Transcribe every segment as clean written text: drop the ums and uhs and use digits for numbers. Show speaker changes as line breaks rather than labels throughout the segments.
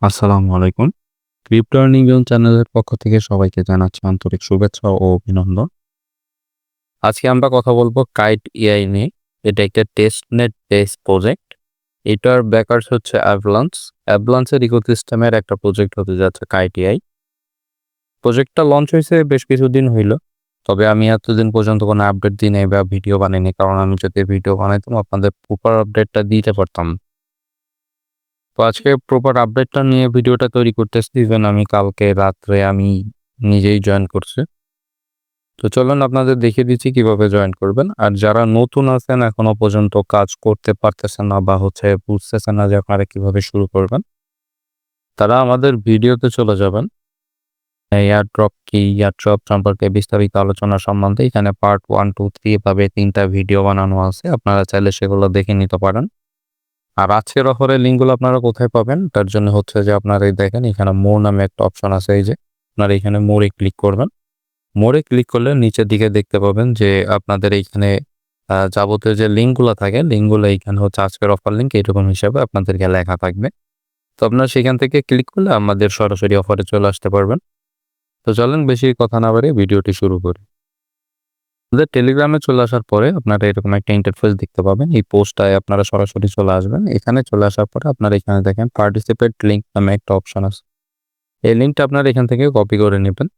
আসসালামু আলাইকুম। Crypto earning zone চ্যানেলের পক্ষ থেকে সবাইকে জানাচ্ছি আন্তরিক শুভেচ্ছা ও অভিনন্দন। আজকে আমরা কথা বলবো কাইট এআই নিয়ে। এটা একটা টেস্টনেট বেস প্রজেক্ট। এটার ব্যাকার্স হচ্ছে অ্যাভলান্স। অ্যাভলান্সের ইকোসিস্টেমের একটা প্রজেক্ট হতে যাচ্ছে কাইট এআই। প্রজেক্টটা লঞ্চ হয়েছে বেশ কিছুদিন হইল। তবে আমি এতদিন পর্যন্ত কোনো আপডেট দিই নাই বা ভিডিও বানাইনি। কারণ আমি যদি ভিডিও বানাইতাম আপনাদের প্রপার আপডেটটা দিতে পারতাম। তো আজকে প্রপার আপডেটটা নিয়ে ভিডিওটা তৈরি করতেছি। ইভেন আমি কালকে রাত্রে আমি নিজেই জয়েন করছি। তো চলুন আপনাদের দেখিয়ে দিচ্ছি কিভাবে জয়েন করবেন। আর যারা নতুন আছেন এখনো পর্যন্ত কাজ করতে পারতেছেন না বা বুঝতেছেন না যে আপনারা কিভাবে শুরু করবেন, তারা আমাদের ভিডিওতে চলে যাবেন। এয়ারড্রপ কি, এয়ারড্রপ সম্পর্কে বিস্তারিত আলোচনা সম্বন্ধে এখানে পার্ট 1, 2, 3 এভাবে 3টা ভিডিও বানানো আছে। আপনারা চাইলে সেগুলো দেখে নিতে পারেন। আর আজকের অফারের লিঙ্কগুলো আপনারা কোথায় পাবেন? তার জন্য হচ্ছে যে আপনারা এই দেখেন এখানে মোর নামে একটা অপশন আছে, এই যে আপনারা এখানে মোরে ক্লিক করবেন। মোরে ক্লিক করলে নিচের দিকে দেখতে পাবেন যে আপনাদের এইখানে যাবতীয় যে লিঙ্কগুলো থাকে, লিঙ্কগুলো এইখানে হচ্ছে আজকের অফার লিঙ্ক এরকম হিসাবে আপনাদেরকে লেখা থাকবে। তো আপনারা সেখান থেকে ক্লিক করলে আমাদের সরাসরি অফারে চলে আসতে পারবেন। তো চলেন বেশি কথা না বাড়িয়ে ভিডিওটি শুরু করি। আমাদের টেলিগ্রামে চলে আসার পরে আপনারা এরকম একটা ইন্টারফেস দেখতে পাবেন। এই পোস্টটায় আপনারা সরাসরি চলে আসবেন। এখানে চলে আসার পরে আপনারা এখানে দেখেন পার্টিসিপেট লিঙ্ক নামে একটা অপশন আছে। এই লিঙ্কটা আপনারা এখান থেকে কপি করে নেবেন।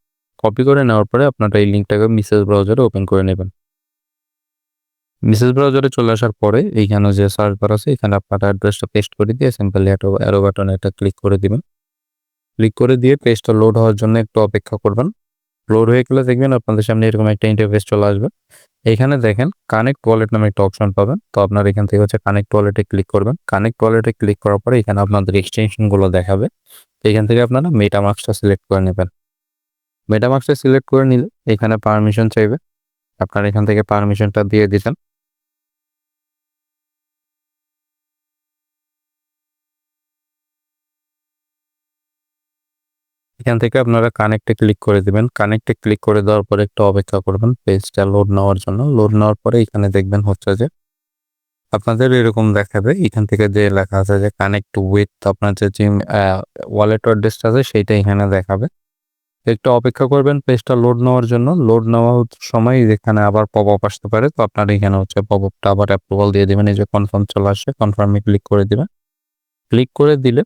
কপি করে নেওয়ার পরে আপনারা এই লিঙ্কটাকে মেসেজ ব্রাউজারে ওপেন করে নেবেন। মেসেজ ব্রাউজারে চলে আসার পরে এইখানে যে সার্চ বার আছে এখানে আপনারা অ্যাড্রেসটা পেস্ট করে দিয়ে সিম্পলি অ্যারো বাটনে একটা ক্লিক করে দিবেন। ক্লিক করে দিয়ে পেজটা লোড হওয়ার জন্য একটু অপেক্ষা করবেন। লোড হয়ে গেলে দেখবেন আপনাদের সামনে এরকম একটা ইন্টারফেস চলে আসবে। এখানে দেখেন কানেক্ট ওয়ালেট নামে একটা অপশন পাবেন। তো আপনারা এখান থেকে হচ্ছে কানেক্ট ওয়ালেটে ক্লিক করবেন। কানেক্ট ওয়ালেটে ক্লিক করার পরে এখানে আপনাদের এক্সটেনশনগুলো দেখাবে। তো এখান থেকে আপনারা মেটামাস্কটা সিলেক্ট করে নেবেন। মেটামাস্কটা সিলেক্ট করে নিলে এখানে পারমিশন চাইবে। আপনারা এখান থেকে পারমিশনটা দিয়ে দিবেন। এখান থেকে আপনারা কানেক্টে ক্লিক করে দিবেন। কানেক্টে ক্লিক করে দেওয়ার পরে একটু অপেক্ষা করবেন পেজটা লোড নেওয়ার জন্য। লোড নেওয়ার পরে এখানে দেখবেন হচ্ছে যে আপনাদের এরকম দেখাবে। এখান থেকে যে লেখা আছে যে কানেক্ট উইথ আপনার যে ওয়ালেট অ্যাড্রেসটা আছে সেইটা এখানে দেখাবে। একটু অপেক্ষা করবেন পেজটা লোড নেওয়ার জন্য। লোড নেওয়ার সময় এখানে আবার পপ আপ আসতে পারে। তো আপনারা এখানে হচ্ছে পপ আপটা আবার অ্যাপ্রুভাল দিয়ে দিবেন। এই যে কনফার্ম চলে আসে, কনফার্মে ক্লিক করে দিবেন। ক্লিক করে দিলে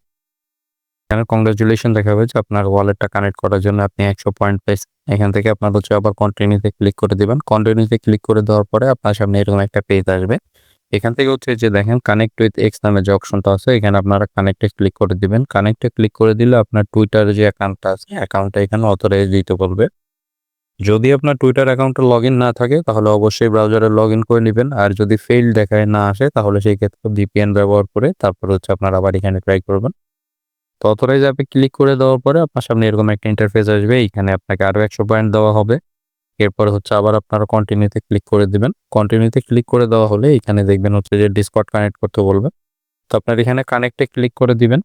এখানে কংগ্রাচুলেশন দেখাবে যে আপনার ওয়ালেটটা কানেক্ট করার জন্য আপনি 100 পয়েন্ট পেয়েছেন। এখান থেকে আপনার হচ্ছে আবার কন্টিনিউতে ক্লিক করে দিবেন। কন্টিনিউতে ক্লিক করে দেওয়ার পরে আপনার সামনে এরকম একটা পেজ আসবে। এখান থেকে হচ্ছে যে দেখেন কানেক্ট উইথ এক্স নামে যে অপশনটা আছে এখানে আপনারা কানেক্টে ক্লিক করে দিবেন। কানেক্টে ক্লিক করে দিলে আপনার টুইটার যে অ্যাকাউন্টটা আছে অ্যাকাউন্টটা এখানে অথরাইজ দিতে বলবে। যদি আপনার টুইটার অ্যাকাউন্টে লগইন না থাকে তাহলে অবশ্যই ব্রাউজারে লগইন করে নেবেন। আর যদি ফেইল দেখায় না আসে তাহলে সেই ক্ষেত্রে ভিপিএন ব্যবহার করে তারপর হচ্ছে আপনারা আবার এখানে ট্রাই করবেন। তো অথরাইজ অ্যাপে ক্লিক করে দেওয়ার পরে আপনার সামনে এরকম একটা ইন্টারফেস আসবে। এখানে আপনাকে আরো 100 পয়েন্ট দেওয়া হবে। এরপর হচ্ছে আবার আপনারা কন্টিনিউতে ক্লিক করে দিবেন। কন্টিনিউতে ক্লিক করে দেওয়া হলে এখানে দেখবেন হচ্ছে যে ডিসকর্ড কানেক্ট করতে বলবে। তো আপনার এখানে কানেক্টে ক্লিক করে দিবেন।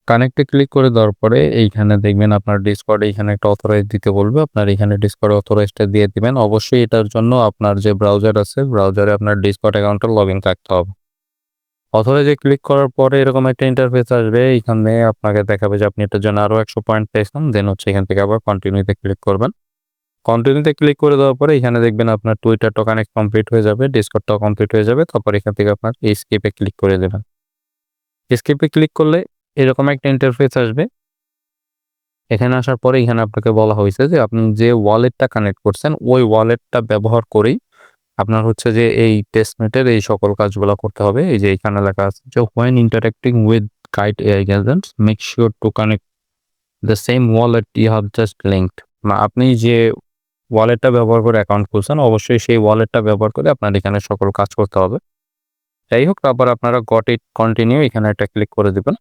কানেক্টে ক্লিক করে দেওয়ার পরে এইখানে দেখবেন আপনার ডিসকর্ড এখানে একটা অথরাইজ দিতে বলবে। আপনার এখানে ডিসকর্ড অথরাইজটা দিয়ে দিবেন। অবশ্যই এটার জন্য আপনার যে ব্রাউজার আছে ব্রাউজারে আপনার ডিসকর্ড অ্যাকাউন্টে লগইন থাকতে হবে। অথরাইজে ক্লিক করার পরে এরকম একটা ইন্টারফেস আসবে। এখানে আপনাকে দেখাবে যে আপনি এটার জন্য আরো 100 পয়েন্ট পেয়েছেন। দেন হচ্ছে এখান থেকে আবার কন্টিনিউতে ক্লিক করবেন। কন্টিনিউতে ক্লিক করে দেওয়ার পরে এখানে দেখবেন আপনার টুইটারটা কানেক্ট কমপ্লিট হয়ে যাবে, ডিসকর্ডটাও কমপ্লিট হয়ে যাবে। তারপর এখান থেকে আপনার এস্কেপে ক্লিক করে দেবেন। এস্কেপে ক্লিক করলে এরকম একটা ইন্টারফেস আসবে। এখানে আসার পরে এখানে আপনাকে বলা হয়েছে যে আপনি যে ওয়ালেটটা কানেক্ট করছেন ওই ওয়ালেটটা ব্যবহার করেই আপনার হচ্ছে যে এই টেস্টনেটের এই সকল কাজগুলো করতে হবে। এই যে এখানে লেখা আছে যে when interacting with Kite AI agents make sure to connect the same wallet you have just linked। আপনি যে ওয়ালেটটা ব্যবহার করে অ্যাকাউন্ট খুলছেন অবশ্যই সেই ওয়ালেটটা ব্যবহার করে আপনার এখানে সকল কাজ করতে হবে। যাই হোক তারপর আপনারা গট ইট কন্টিনিউ এখানে একটা ক্লিক করে দিবেন।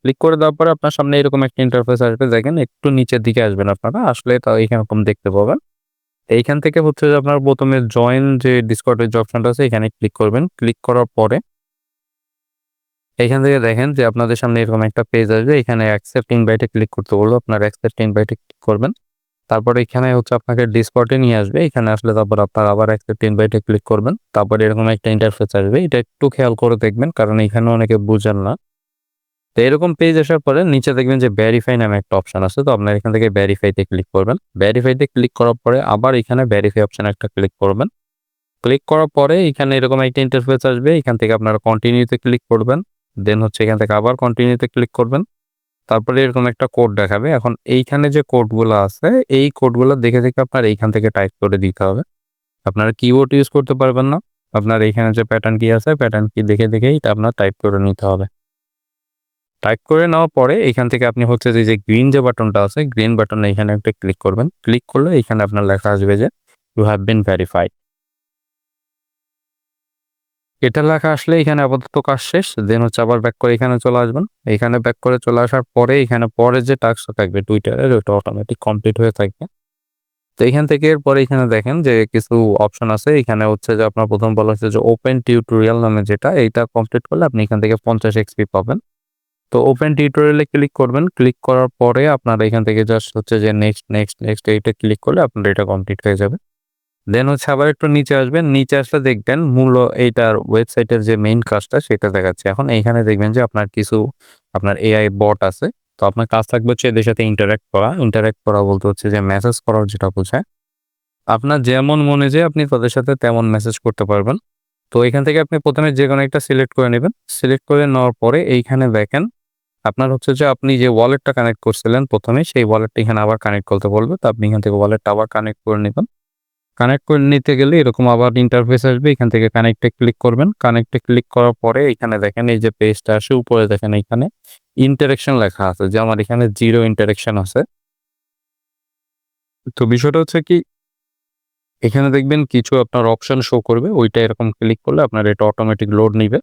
ক্লিক করে দেওয়ার পরে আপনার সামনে এরকম একটা ইন্টারফেস আসবে। দেখেন একটু নিচের দিকে আসবেন আপনারা, আসলে তাও এরকম দেখতে পাবেন। এইখান থেকে হচ্ছে যে আপনার প্রথমে জয়েন যে ডিসকর্ডের যে অপশনটা আছে এখানে ক্লিক করবেন। ক্লিক করার পরে এখান থেকে দেখেন যে আপনাদের সামনে এরকম একটা পেজ আসবে। এখানে অ্যাকসেপ্ট ইনভাইটে ক্লিক করতে বলবো। আপনার অ্যাকসেপ্ট ইনভাইটে ক্লিক করবেন। তারপরে এখানে হচ্ছে আপনাকে ডিসকর্ডে নিয়ে আসবে। এখানে আসলে তারপর আপনার আবার অ্যাকসেপ্ট ইনভাইটে ক্লিক করবেন। তারপরে এরকম একটা ইন্টারফেস আসবে। এটা একটু খেয়াল করে দেখবেন কারণ এখানে অনেকে বুঝেন না। তো এরকম পেজ আসার পরে নিচে দেখবেন যে ভেরিফাই নামে একটা অপশন আছে। তো আপনারা এখান থেকে ভেরিফাইতে ক্লিক করবেন। ভেরিফাইতে ক্লিক করার পরে আবার এখানে ভেরিফাই অপশন একটা ক্লিক করবেন। ক্লিক করার পরে এখানে এরকম একটা ইন্টারফেস আসবে। এখান থেকে আপনারা কন্টিনিউতে ক্লিক করবেন। দেন হচ্ছে এখান থেকে আবার কন্টিনিউতে ক্লিক করবেন। তারপরে এরকম একটা কোড দেখাবে। এখন এইখানে যে কোডগুলো আছে এই কোডগুলো দেখে আপনার এইখান থেকে টাইপ করে দিতে হবে। আপনারা কিবোর্ড ইউজ করতে পারবেন না। আপনার এইখানে যে প্যাটার্ন কি আছে প্যাটার্ন কি দেখেই এটা আপনার টাইপ করে নিতে হবে। টাইপ করে নেওয়ার পরে এখান থেকে আপনি হচ্ছে যে গ্রিন যে বাটনটা আছে গ্রিন বাটনে এখানে একটা ক্লিক করবেন। ক্লিক করলে এখানে আপনার লেখা আসবে যে ইউ হ্যাভ বিন ভেরিফাইড। এটা লেখা আসলে এখানে আপাতত কাজ শেষ। দেন হচ্ছে আবার ব্যাক করে এখানে চলে আসবেন। এখানে ব্যাক করে চলে আসার পরে এখানে পরে যে টাস্কটা থাকবে টুইটারের ওটা অটোমেটিক কমপ্লিট হয়ে থাকবে। তো এখান থেকে এরপরে এখানে দেখেন যে কিছু অপশন আছে। এখানে হচ্ছে যে আপনার প্রথম বলা হচ্ছে যে ওপেন টিউটোরিয়াল নামে যেটা এইটা কমপ্লিট করলে আপনি এখান থেকে 50 এক্সপি পাবেন। তো ওপেন টিউটোরিয়ালে ক্লিক করবেন। ক্লিক করার পরে আপনার এখান থেকে জাস্ট হচ্ছে যে নেক্সট এইটা ক্লিক করলে আপনার এটা কমপ্লিট হয়ে যাবে। দেন হচ্ছে আবার একটু নিচে আসবেন। নিচে আসলে দেখবেন মূল এইটার ওয়েবসাইটের যে মেইন কাজটা সেটা দেখাচ্ছে। এখন এইখানে দেখবেন যে আপনার কিছু আপনার এআই বট আছে। তো আপনার কাজ থাকবে হচ্ছে এদের সাথে ইন্টারেক্ট করা বলতে হচ্ছে যে মেসেজ করার যেটা বোঝায়। আপনার যেমন মনে যায় আপনি তাদের সাথে তেমন মেসেজ করতে পারবেন। তো এখান থেকে আপনি প্রথমে যেকোনো একটা সিলেক্ট করে নেবেন। সিলেক্ট করে নেওয়ার পরে এইখানে দেখেন আপনার হচ্ছে যে আপনি যে ওয়ালেটটা কানেক্ট করছিলেন প্রথমে সেই ওয়ালেটটা এখানে আবার কানেক্ট করতে বলবে। তো আপনি এখান থেকে ওয়ালেটটা আবার কানেক্ট করে নেবেন। কানেক্ট করে নিতে গেলে এরকম আবার ইন্টারফেস আসবে। এখান থেকে কানেক্টে ক্লিক করবেন। কানেক্টে ক্লিক করার পরে এখানে দেখেন এই যে পেজটা আসে উপরে দেখেন এখানে ইন্টারেকশন লেখা আছে যে আমার এখানে 0 ইন্টারেকশন আছে। তো বিষয়টা হচ্ছে কি এখানে দেখবেন কিছু আপনার অপশন শো করবে। ওইটা এরকম ক্লিক করলে আপনার এটা অটোমেটিক লোড নিবে।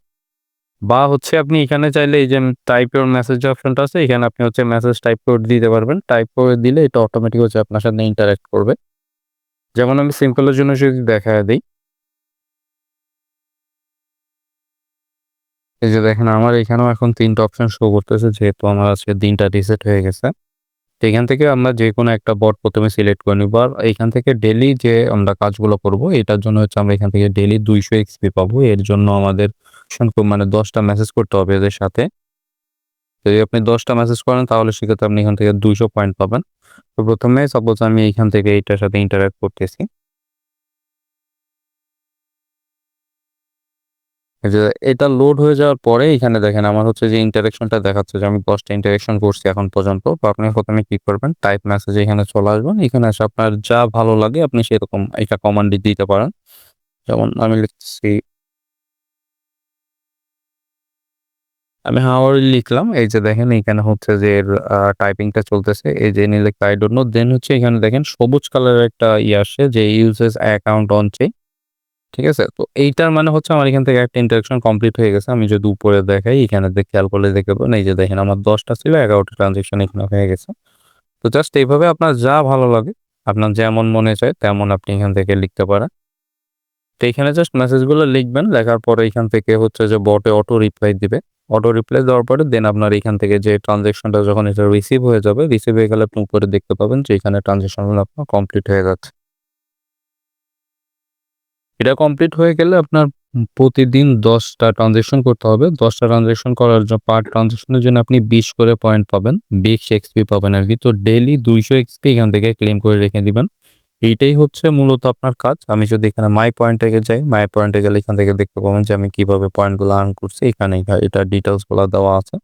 বা হচ্ছে আপনি এখানে চাইলে এই যে টাইপ ইউর মেসেজ যে অপশনটা আছে এখানে আপনি হচ্ছে মেসেজ টাইপ করে দিতে পারবেন। টাইপ করে দিলে এটা অটোমেটিক হচ্ছে আপনার সাথে ইন্টারেক্ট করবে। যেমন আমি সিম্পলের জন্য যদি দেখায় দেই, এই যে দেখেন আমার এখানেও এখন ৩ টা অপশন শো করতেছে যেহেতু আমার আজকে দিনটা রিসেট হয়ে গেছে। তো এখান থেকে আমরা যেকোনো একটা বট প্রথমে সিলেক্ট করে নিব। আর এইখান থেকে ডেইলি যে আমরা কাজগুলো করব এটার জন্য হচ্ছে আমরা এখান থেকে ডেইলি 200 এক্সপি পাবো। এর জন্য আমাদের মানে 10 টা মেসেজ করতে হবে এদের সাথে। যদি আপনি 10 টা মেসেজ করেন তাহলে সেক্ষেত্রে আপনি এখান থেকে 200 পয়েন্ট পাবেন। তো প্রথমে সাপোজ আমি এইখান থেকে এইটার সাথে ইন্টারেক্ট করতেছি। এই যে এটা লোড হয়ে যাওয়ার পরে এখানে দেখেন আমার হচ্ছে যে ইন্টারেকশনটা দেখাচ্ছে যে আমি 10 টা ইন্টারেকশন করছি এখন পর্যন্ত। তো আপনি প্রথমে কি করবেন টাইপ মেসেজ এখানে চলে আসবেন। এখানে এসে আপনার যা ভালো লাগে আপনি সেরকম এটা কমান্ড দিতে পারেন। যেমন আমি লিখতেছি আমি হাউ আর ইউ লিখলাম। এই যে দেখেন এখানে হচ্ছে যে টাইপিংটা চলতেছে। এই যে লিখতে আই ডোন্ট নো। দেন হচ্ছে এখানে দেখেন সবুজ কালারের একটা আসে যে ইউজেস অ্যাকাউন্ট অন চেক। ঠিক আছে? তো এইটার মানে হচ্ছে আমার এখান থেকে একটা ইন্টারেকশন কমপ্লিট হয়ে গেছে। আমি যদি উপরে দেখাই এখানে খেয়াল করলে দেখতে পাবেন এই যে দেখেন আমার 10 টা ছিল 11 টা ট্রানজ্যাকশন এখানে হয়ে গেছে। তো জাস্ট এইভাবে আপনার যা ভালো লাগে, আপনার যেমন মনে চায় তেমন আপনি এখান থেকে লিখতে পারেন। তো এখানে জাস্ট মেসেজগুলো লিখবেন। লেখার পরে এখান থেকে হচ্ছে যে বটে অটো রিপ্লাই দিবে। অটো রিপ্লাই দেওয়ার পরে দেন আপনার এখান থেকে যে ট্রানজ্যাকশনটা যখন এটা রিসিভ হয়ে যাবে, রিসিভ হয়ে গেলে আপনি উপরে দেখতে পাবেন যে এখানে ট্রানজ্যাকশনগুলো আপনার কমপ্লিট হয়ে যাচ্ছে। এটা কমপ্লিট হয়ে গেলে আপনার প্রতিদিন 10 টা ট্রানজ্যাকশন করতে হবে। 10 টা ট্রানজ্যাকশন করার পার ট্রানজ্যাকশনের জন্য আপনি 20 করে পয়েন্ট পাবেন। 20 এক্সপি পাবেন আরকি। তো ডেইলি 200 এক্সপি এখান থেকে ক্লেম করে রেখে দিবেন। এইটাই হচ্ছে মূলত আপনার কাজ। আমি যদি এখানে মাই পয়েন্টে যাই, মাই পয়েন্টে গেলে এখান থেকে দেখতে পাবেন যে আমি কিভাবে পয়েন্টগুলো আর্ন করছি। এখানে এটার ডিটেইলসগুলো দেওয়া আছে।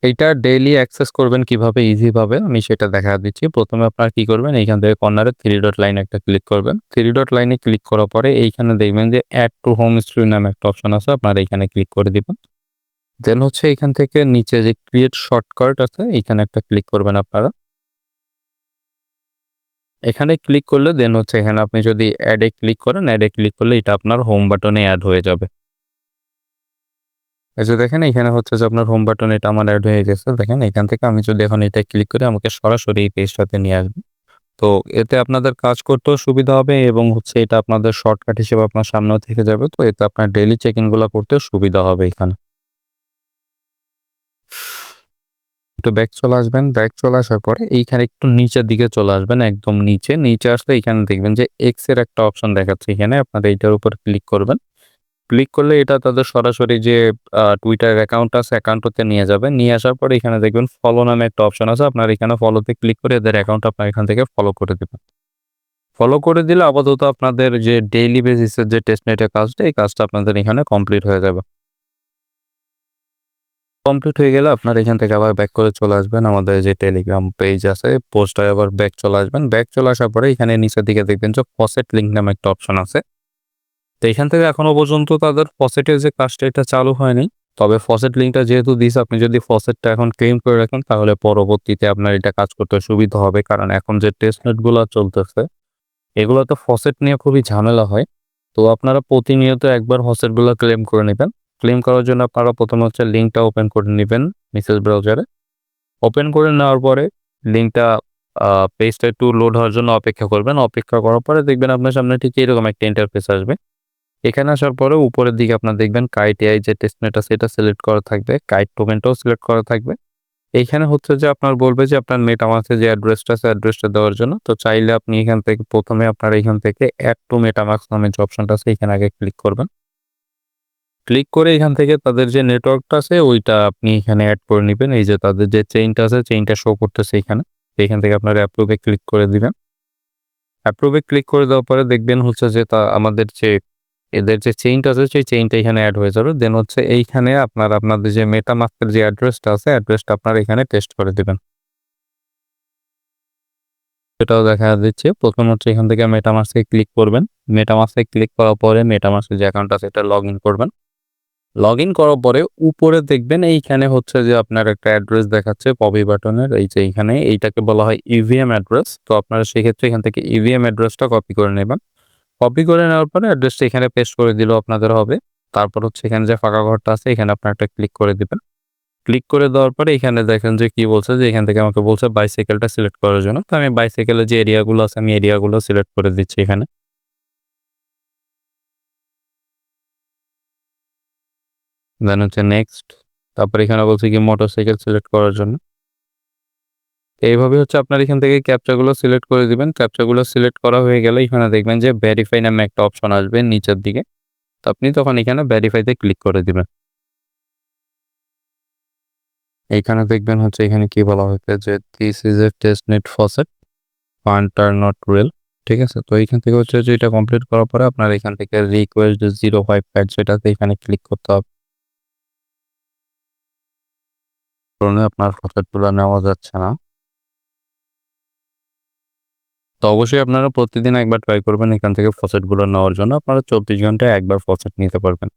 এইটা ডেইলি অ্যাক্সেস করবেন কিভাবে ইজি ভাবে আমি সেটা দেখা দিচ্ছি। প্রথমে আপনারা কি করবেন এইখান থেকে কর্নারে 3 ডট লাইন একটা ক্লিক করবেন। 3 ডট লাইনে ক্লিক করার পরে এইখানে দেখবেন যে অ্যাড টু হোম স্ক্রিন নামে একটা অপশন আছে। আপনারা এখানে ক্লিক করে দিবেন। দেন হচ্ছে এখান থেকে নিচে যে ক্রিয়েট শর্টকাট আছে এখানে একটা ক্লিক করবেন আপনারা। এখানে ক্লিক করলে দেন হচ্ছে এখানে আপনি যদি অ্যাডে ক্লিক করেন, অ্যাডে ক্লিক করলে এটা আপনার হোম বাটনে অ্যাড হয়ে যাবে। এই যে দেখেন এখানে হচ্ছে যে আপনার হোম বাটন এটা আমার অ্যাড হয়ে গেছে। দেখেন এখান থেকে আমি যদি এখন এটা ক্লিক করি আমাকে সরাসরি এই পেজটাতে নিয়ে আসবে। তো এতে আপনাদের কাজ করতেও সুবিধা হবে এবং হচ্ছে এটা আপনাদের শর্টকাট হিসেবে আপনার সামনেও থেকে যাবে। তো এতে আপনার ডেইলি চেক ইন গুলা করতেও সুবিধা হবে এখানে। একটু ব্যাক চলে আসবেন। ব্যাক চলে আসার পরে এইখানে একটু নিচের দিকে চলে আসবেন। একদম নিচে আসলে এখানে দেখবেন যে এক্স এর একটা অপশন দেখাচ্ছে এখানে। আপনারা এইটার উপর ক্লিক করবেন। ক্লিক করলে এটা তাদের সরাসরি যে টুইটার অ্যাকাউন্ট আছে অ্যাকাউন্টতে নিয়ে যাবে। নিয়ে আসার পরে এখানে দেখবেন ফলো নামে একটা অপশন আছে। আপনার এখানে ফলোতে ক্লিক করে এদের অ্যাকাউন্ট আপনার এখান থেকে ফলো করে দিবেন। ফলো করে দিলে আপাতত আপনাদের যে ডেইলি বেসিসের যে টেস্টনেটের কাজটা, এই কাজটা আপনাদের এখানে কমপ্লিট হয়ে যাবে। কমপ্লিট হয়ে গেলে আপনার এখান থেকে আবার ব্যাক করে চলে আসবেন আমাদের যে টেলিগ্রাম পেজ আছে, পোস্টে আবার ব্যাক চলে আসবেন। ব্যাক চলে আসার পরে এখানে নিচের দিকে দেখবেন যে ফসেট লিঙ্ক নামে একটা অপশন আছে। তো এখান থেকে এখনো পর্যন্ত তাদের ফসেটের যে কাজটা এটা চালু হয়নি। তবে ফসেট লিঙ্কটা যেহেতু দিয়েছে, আপনি যদি ফসেটটা এখন ক্লেম করে রাখেন তাহলে পরবর্তীতে আপনার এটা কাজ করতে সুবিধা হবে। কারণ এখন যে টেস্টনেটগুলো চলতেছে এগুলোতে ফসেট নিয়ে খুবই ঝামেলা হয়। তো আপনারা প্রতিনিয়ত একবার ফসেটগুলো ক্লেম করে নেবেন। ক্লেম করার জন্য আপনারা প্রথমে হচ্ছে লিঙ্কটা ওপেন করে নেবেন মেসেজ ব্রাউজারে। ওপেন করে নেওয়ার পরে লিঙ্কটা পেজটা একটু লোড হওয়ার জন্য অপেক্ষা করবেন। অপেক্ষা করার পরে দেখবেন আপনার সামনে ঠিক এরকম একটা ইন্টারফেস আসবে। এখানে আসার পরে উপরের দিকে আপনার দেখবেন কাইট এআই যে টেস্টনেট আছে এটা সিলেক্ট করা থাকবে, কাইট টোকেনটাও সিলেক্ট করা থাকবে। এইখানে হচ্ছে যে আপনার বলবে যে আপনার মেটামাস্কে যে অ্যাড্রেসটা আছে অ্যাড্রেসটা দেওয়ার জন্য। তো চাইলে আপনি এখান থেকে প্রথমে আপনার এখান থেকে অ্যাড টু মেটামাস্ক নামে যে অপশনটা আছে এখানে আগে ক্লিক করবেন। ক্লিক করে এখান থেকে তাদের যে নেটওয়ার্কটা আছে ওইটা আপনি এখানে অ্যাড করে নেবেন। এই যে তাদের যে চেইনটা আছে চেইনটা শো করতেছে এখানে। তো এখান থেকে আপনার অ্যাপ্রুভে ক্লিক করে দিবেন। অ্যাপ্রুভে ক্লিক করে দেওয়ার পরে দেখবেন হচ্ছে যে আমাদের যে এদের যে চেইনটা আছে সেই চেইনটা এখানে অ্যাড হয়ে যাবে। দেন হচ্ছে এইখানে আপনাদের যে মেটামাস্কের যে অ্যাড্রেসটা আছে অ্যাড্রেসটা আপনারা এখানে পেস্ট করে দিবেন। সেটাও দেখা দিচ্ছে। প্রথম হচ্ছে এখান থেকে মেটামাস্কে ক্লিক করবেন। মেটামাস্কে ক্লিক করার পরে মেটামাস্কের যে অ্যাকাউন্ট আছে এটা লগইন করবেন। লগইন করার পরে উপরে দেখবেন এইখানে হচ্ছে যে আপনার একটা অ্যাড্রেস দেখাচ্ছে পপি বাটনের, এই যে এইখানে এইটাকে বলা হয় ইভিএম অ্যাড্রেস। তো আপনারা সেক্ষেত্রে এখান থেকে ইভিএম অ্যাড্রেসটা কপি করে নেবেন। কপি করে নেওয়ার পরে অ্যাড্রেসটা এখানে পেস্ট করে দিলেও আপনাদের হবে। তারপর হচ্ছে এখানে যে ফাঁকা ঘরটা আছে এখানে আপনার একটা ক্লিক করে দিবেন। ক্লিক করে দেওয়ার পরে এখানে দেখেন যে কি বলছে যে এখান থেকে আমাকে বলছে বাইসাইকেলটা সিলেক্ট করার জন্য। তো আমি বাইসাইকেলের যে এরিয়াগুলো আছে আমি এরিয়াগুলো সিলেক্ট করে দিচ্ছি এখানে। দেন হচ্ছে নেক্সট। তারপর এখানে বলছে কি মোটরসাইকেল সিলেক্ট করার জন্য। এইভাবে হচ্ছে আপনার এখান থেকে ক্যাপচাগুলো সিলেক্ট করে দিবেন। ক্যাপচাগুলো সিলেক্ট করা হয়ে গেলে এখানে দেখবেন যে ভেরিফাই নামে একটা অপশন আসবে নিচের দিকে। তো আপনি তখন এখানে ভেরিফাইতে ক্লিক করে দিবেন। এইখানে দেখবেন হচ্ছে এখানে কি বলা হয়েছে যে this is a testnet faucet, fund are not real. ঠিক আছে? তো এইখান থেকে হচ্ছে যে এটা কমপ্লিট করার পরে আপনার এখান থেকে রিকোয়েস্ট 05 সেটাতে এখানে ক্লিক করতে হবে। কারণে আপনার ফসেটগুলো নেওয়া যাচ্ছে না। তো অবশ্যই আপনারা প্রতিদিন একবার ট্রাই করবেন এখান থেকে ফসেটগুলো নেওয়ার জন্য। আপনারা 24 ঘন্টায় একবার ফসেট নিতে পারবেন।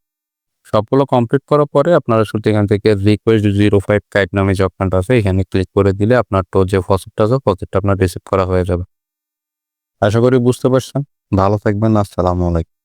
সবগুলো কমপ্লিট করার পরে আপনারা শুধু এখান থেকে রিকোয়েস্ট 05 কাইট নামে যে অপশনটা আছে এখানে ক্লিক করে দিলে আপনার তো যে ফসেটটা আছে ফসেটটা আপনার রিসিভ করা হয়ে যাবে। আশা করি বুঝতে পারছেন। ভালো থাকবেন। আসসালামু আলাইকুম।